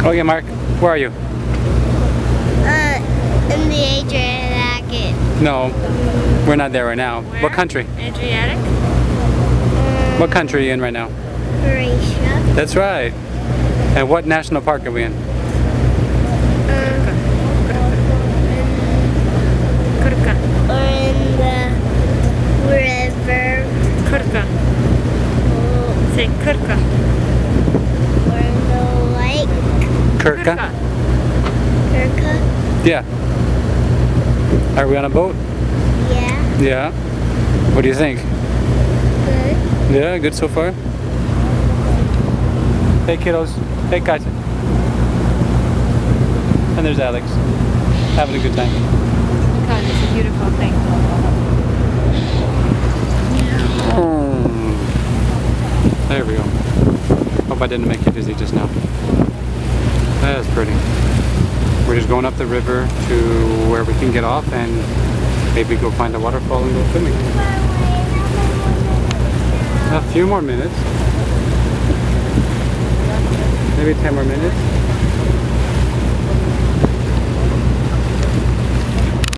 Okay, Mark, where are you? In the Adriatic. No, we're not there right now. Where? What country? Adriatic? What country are you in right now? Croatia. That's right. And what national park are we in? Krka. Or in the river. Krka. Say Krka. Or in the lake. Krka? Krka. Yeah. Are we on a boat? Yeah. Yeah. What do you think? Good. Yeah, good so far. Hey kiddos. Hey Katja. And there's Alex. Having a good time. God, it's a beautiful thing. There we go. Hope I didn't make you dizzy just now. That's pretty. We're just going up the river to where we can get off and maybe go find a waterfall and go swimming. A few more minutes. Maybe 10 more minutes.